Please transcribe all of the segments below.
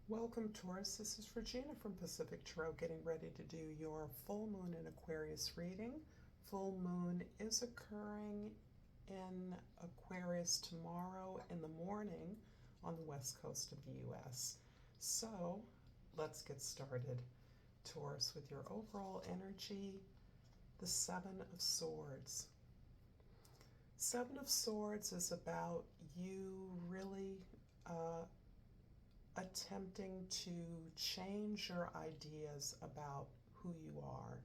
Welcome, Taurus. This is Regina from Pacific Tarot, getting ready to do your full moon in Aquarius reading. Full moon is occurring in Aquarius tomorrow in the morning on the west coast of the U.S. So let's get started, Taurus, with your overall energy. The Seven of Swords. Seven of Swords is about you really attempting to change your ideas about who you are.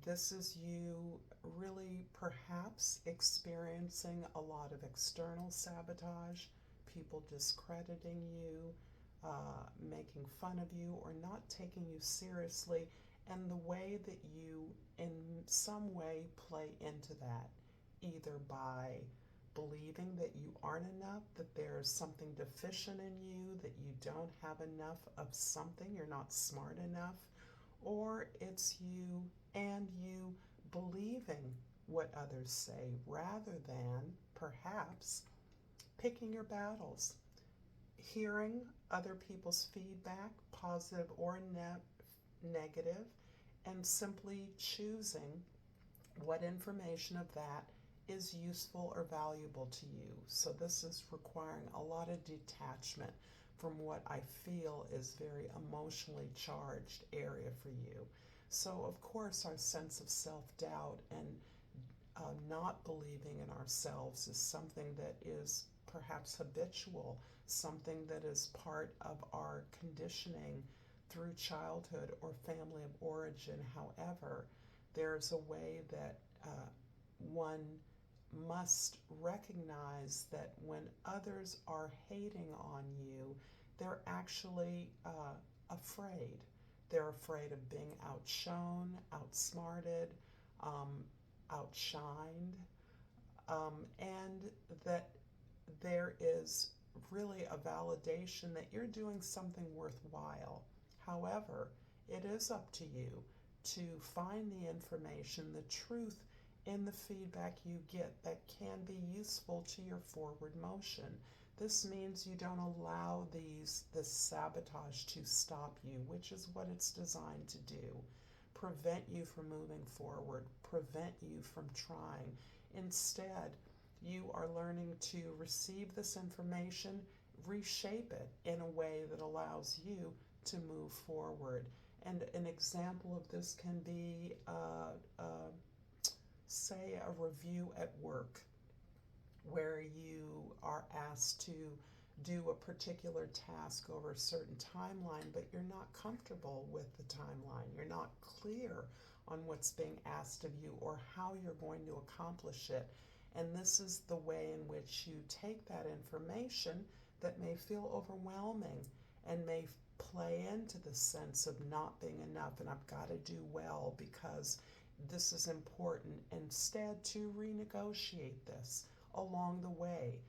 This is you really perhaps experiencing a lot of external sabotage, people discrediting you, making fun of you, or not taking you seriously, and the way that you, in some way, play into that, either by believing that you aren't enough, that there's something deficient in you, that you don't have enough of something, you're not smart enough, or it's you and you believing what others say rather than perhaps picking your battles, hearing other people's feedback, positive or negative, and simply choosing what information of that is useful or valuable to you. So this is requiring a lot of detachment from what I feel is very emotionally charged area for you. So of course our sense of self-doubt and not believing in ourselves is something that is perhaps habitual, something that is part of our conditioning through childhood or family of origin. However, there's a way that one must recognize that when others are hating on you, they're actually afraid. They're afraid of being outshone, outsmarted, outshined, and that there is really a validation that you're doing something worthwhile. However, it is up to you to find the information, the truth in the feedback you get that can be useful to your forward motion. This means you don't allow this sabotage to stop you, which is what it's designed to do. Prevent you from moving forward, prevent you from trying. Instead, you are learning to receive this information, reshape it in a way that allows you to move forward. And an example of this can be say a review at work where you are asked to do a particular task over a certain timeline, but you're not comfortable with the timeline. You're not clear on what's being asked of you or how you're going to accomplish it. And this is the way in which you take that information that may feel overwhelming and may play into the sense of not being enough and I've got to do well because this is important, instead to renegotiate this along the way.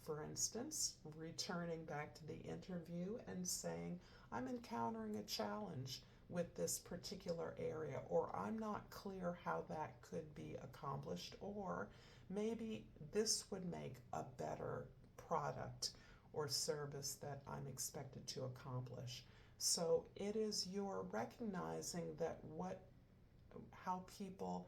For instance, returning back to the interview and saying, I'm encountering a challenge with this particular area, or I'm not clear how that could be accomplished, or maybe this would make a better product or service that I'm expected to accomplish. So it is your recognizing that how people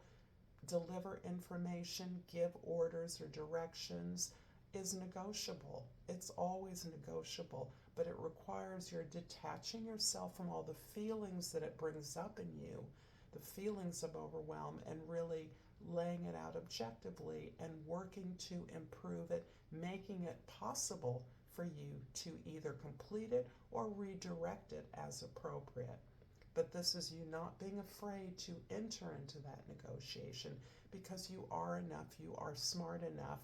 deliver information, give orders or directions is negotiable. It's always negotiable, but it requires your detaching yourself from all the feelings that it brings up in you, the feelings of overwhelm, and really laying it out objectively and working to improve it, making it possible for you to either complete it or redirect it as appropriate. But this is you not being afraid to enter into that negotiation because you are enough, you are smart enough,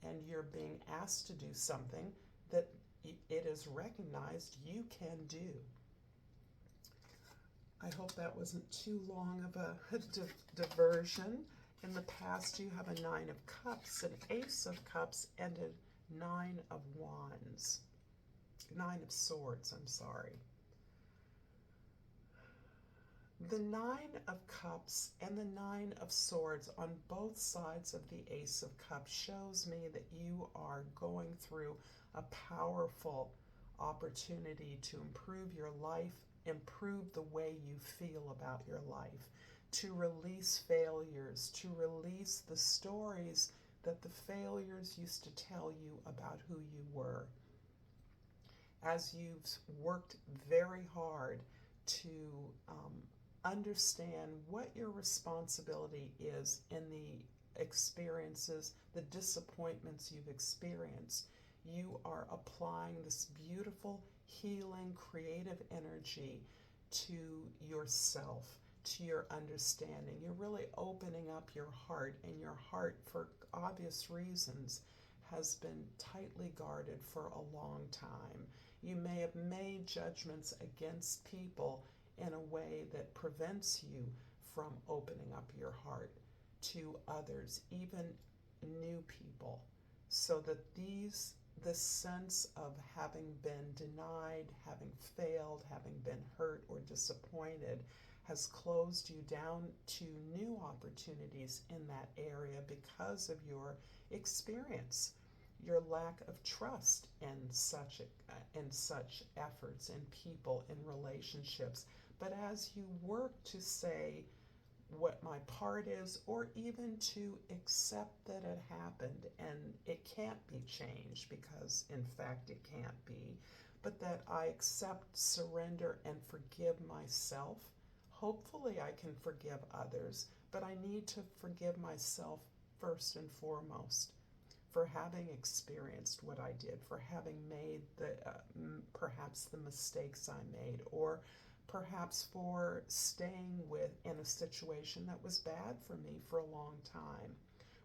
and you're being asked to do something that it is recognized you can do. I hope that wasn't too long of a diversion. In the past, you have a Nine of Cups, an Ace of Cups, and a Nine of Wands. Nine of Swords, I'm sorry. The Nine of Cups and the Nine of Swords on both sides of the Ace of Cups shows me that you are going through a powerful opportunity to improve your life, improve the way you feel about your life, to release failures, to release the stories that the failures used to tell you about who you were. As you've worked very hard to understand what your responsibility is in the experiences, the disappointments you've experienced, you are applying this beautiful, healing, creative energy to yourself, to your understanding. You're really opening up your heart, and your heart, for obvious reasons, has been tightly guarded for a long time. You may have made judgments against people in a way that prevents you from opening up your heart to others, even new people, so that this sense of having been denied, having failed, having been hurt or disappointed has closed you down to new opportunities in that area because of your experience, your lack of trust in such efforts in people, in relationships. But as you work to say what my part is, or even to accept that it happened and it can't be changed, because in fact it can't be, but that I accept, surrender, and forgive myself. Hopefully I can forgive others, but I need to forgive myself first and foremost for having experienced what I did, for having made perhaps the mistakes I made, or perhaps for staying in a situation that was bad for me for a long time.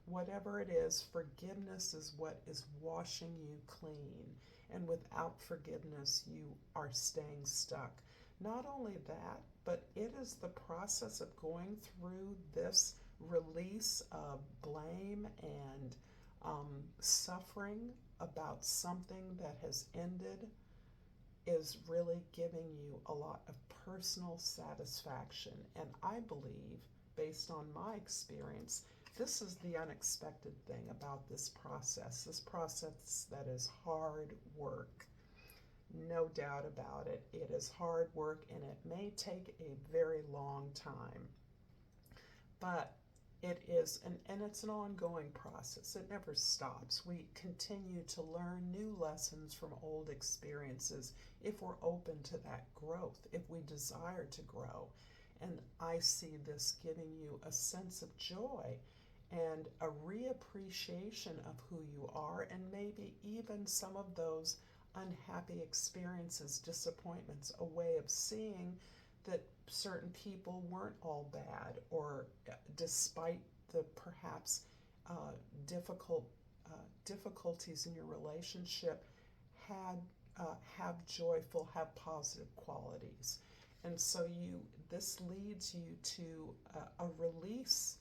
Whatever it is, forgiveness is what is washing you clean. And without forgiveness, you are staying stuck. Not only that, but it is the process of going through this release of blame and suffering about something that has ended is really giving you a lot of personal satisfaction. And I believe, based on my experience, this is the unexpected thing about this process that is hard work. No doubt about it. It is hard work, and it may take a very long time. But it is, and it's an ongoing process. It never stops. We continue to learn new lessons from old experiences if we're open to that growth, if we desire to grow. And I see this giving you a sense of joy and a reappreciation of who you are, and maybe even some of those unhappy experiences, disappointments, a way of seeing that certain people weren't all bad, or despite the perhaps difficulties in your relationship, have joyful, have positive qualities. And so this leads you to a release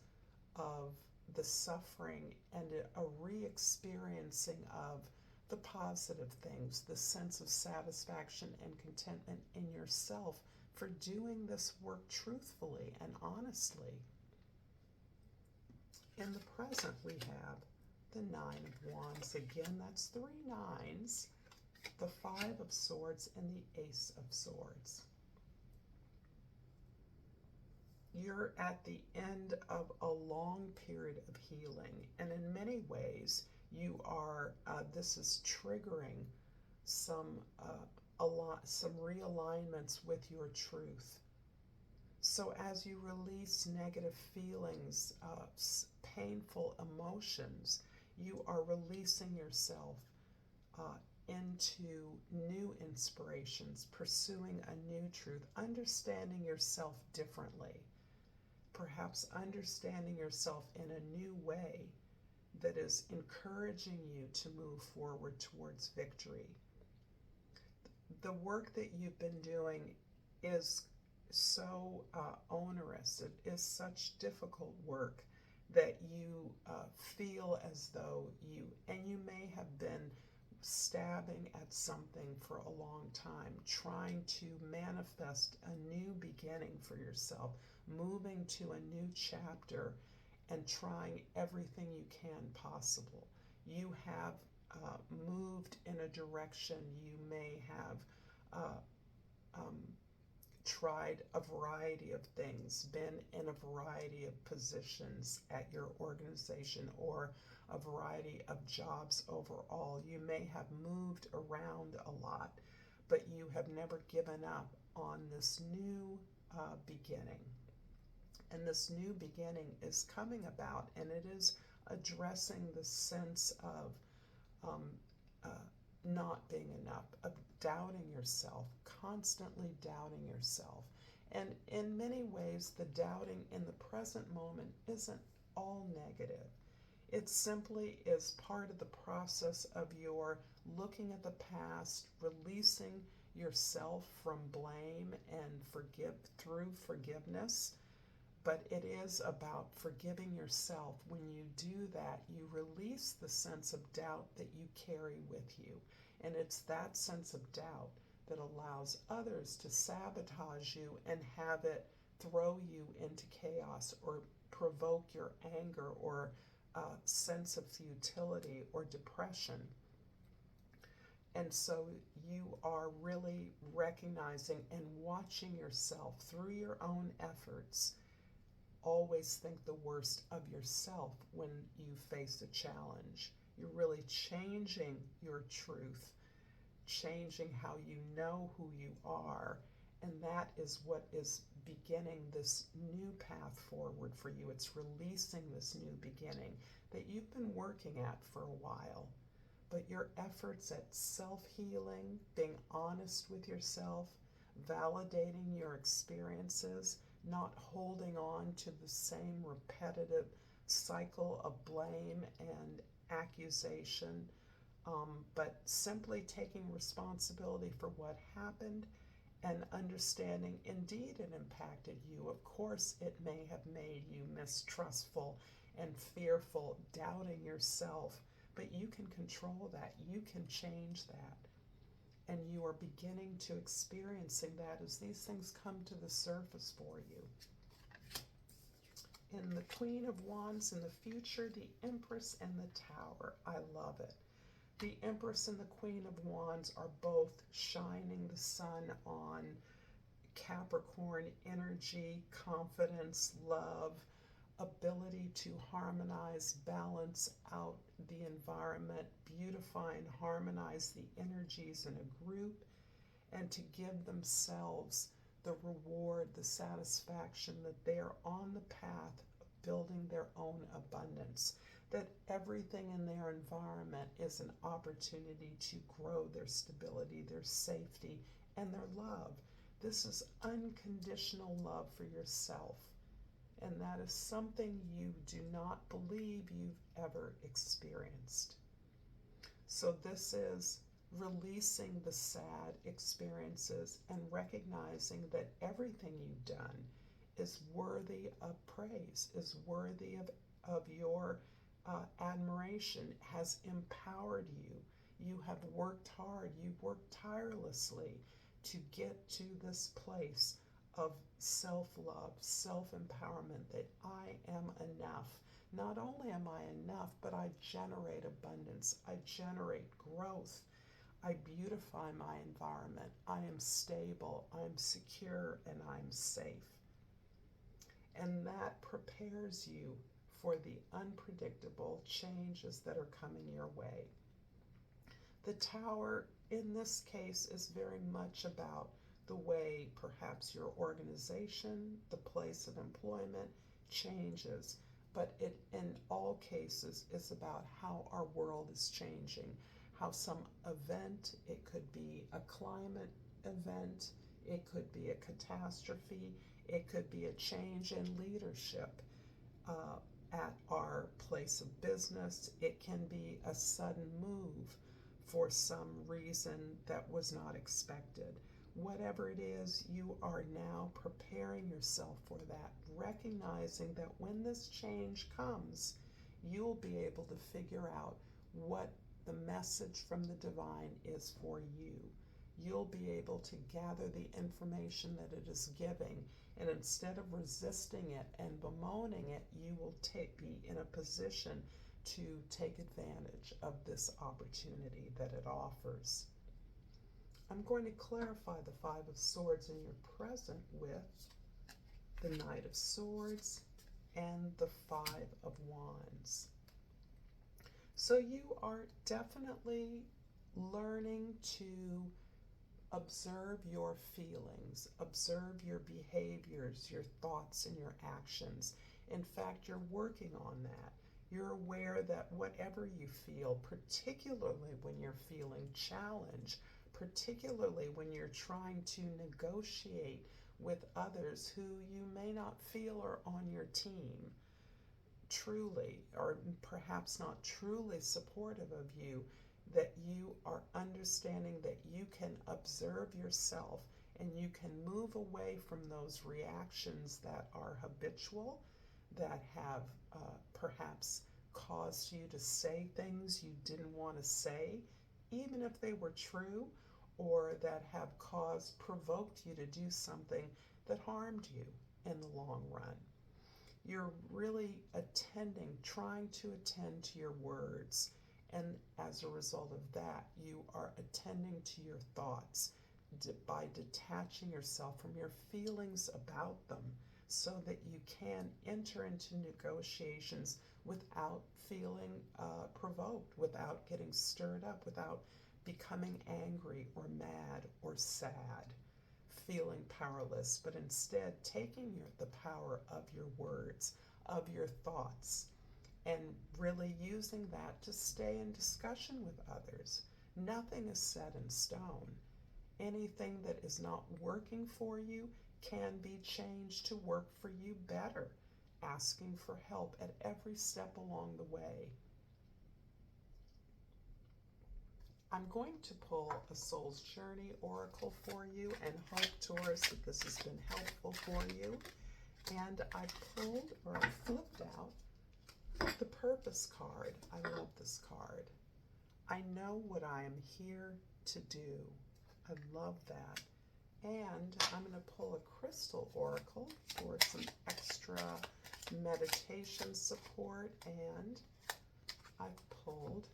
of the suffering and a re-experiencing of the positive things, the sense of satisfaction and contentment in yourself for doing this work truthfully and honestly. In the present, we have the Nine of Wands. Again, that's 3 nines, the Five of Swords, and the Ace of Swords. You're at the end of a long period of healing, and in many ways, you are. This is triggering some realignments with your truth. So as you release negative feelings, painful emotions, you are releasing yourself into new inspirations, pursuing a new truth, understanding yourself differently, perhaps understanding yourself in a new way that is encouraging you to move forward towards victory. The work that you've been doing is so onerous. It is such difficult work that you feel as though you may have been stabbing at something for a long time, trying to manifest a new beginning for yourself, moving to a new chapter, and trying everything you can possible. You have moved in a direction. You may have tried a variety of things, been in a variety of positions at your organization or a variety of jobs overall. You may have moved around a lot, but you have never given up on this new beginning. And this new beginning is coming about, and it is addressing the sense of not being enough, of doubting yourself, constantly doubting yourself. And in many ways, the doubting in the present moment isn't all negative. It simply is part of the process of your looking at the past, releasing yourself from blame and through forgiveness. But it is about forgiving yourself. When you do that, you release the sense of doubt that you carry with you. And it's that sense of doubt that allows others to sabotage you and have it throw you into chaos or provoke your anger or sense of futility or depression. And so you are really recognizing and watching yourself through your own efforts. Always think the worst of yourself when you face a challenge. You're really changing your truth, changing how you know who you are, and that is what is beginning this new path forward for you. It's releasing this new beginning that you've been working at for a while. But your efforts at self-healing, being honest with yourself, validating your experiences, not holding on to the same repetitive cycle of blame and accusation, but simply taking responsibility for what happened and understanding indeed it impacted you. Of course, it may have made you mistrustful and fearful, doubting yourself, but you can control that. You can change that. And you are beginning to experiencing that as these things come to the surface for you. In the Queen of Wands in the future, the Empress and the Tower. I love it. The Empress and the Queen of Wands are both shining the sun on Capricorn energy, confidence, love, ability to harmonize, balance out the environment, beautify and harmonize the energies in a group, and to give themselves the reward, the satisfaction that they are on the path of building their own abundance, that everything in their environment is an opportunity to grow their stability, their safety, and their love. This is unconditional love for yourself. And that is something you do not believe you've ever experienced. So this is releasing the sad experiences and recognizing that everything you've done is worthy of praise, is worthy of your admiration, has empowered you. You have worked hard, you've worked tirelessly to get to this place of self-love, self-empowerment, that I am enough. Not only am I enough, but I generate abundance, I generate growth, I beautify my environment, I am stable, I'm secure, and I'm safe. And that prepares you for the unpredictable changes that are coming your way. The Tower, in this case, is very much about the way perhaps your organization, the place of employment changes, but it in all cases is about how our world is changing, how some event, it could be a climate event, it could be a catastrophe, it could be a change in leadership at our place of business, it can be a sudden move for some reason that was not expected. Whatever it is, you are now preparing yourself for that, recognizing that when this change comes, you'll be able to figure out what the message from the divine is for you. You'll be able to gather the information that it is giving, and instead of resisting it and bemoaning it, you will be in a position to take advantage of this opportunity that it offers. I'm going to clarify the Five of Swords in your present with the Knight of Swords and the Five of Wands. So you are definitely learning to observe your feelings, observe your behaviors, your thoughts, and your actions. In fact, you're working on that. You're aware that whatever you feel, particularly when you're feeling challenge, particularly when you're trying to negotiate with others who you may not feel are on your team, truly, or perhaps not truly supportive of you, that you are understanding that you can observe yourself and you can move away from those reactions that are habitual, that have perhaps caused you to say things you didn't want to say, even if they were true, or that have provoked you to do something that harmed you in the long run. You're really trying to attend to your words. And as a result of that, you are attending to your thoughts by detaching yourself from your feelings about them so that you can enter into negotiations without feeling provoked, without getting stirred up, without becoming angry or mad or sad, feeling powerless, but instead taking the power of your words, of your thoughts, and really using that to stay in discussion with others. Nothing is set in stone. Anything that is not working for you can be changed to work for you better, asking for help at every step along the way. I'm going to pull a Soul's Journey Oracle for you and hope, Taurus, that this has been helpful for you. And I flipped out the Purpose card. I love this card. I know what I am here to do. I love that. And I'm going to pull a Crystal Oracle for some extra meditation support. And I've pulled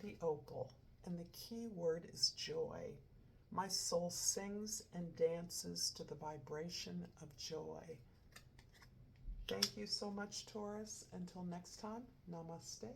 the Opal, and the key word is joy. My soul sings and dances to the vibration of joy. Thank you so much, Taurus. Until next time, namaste.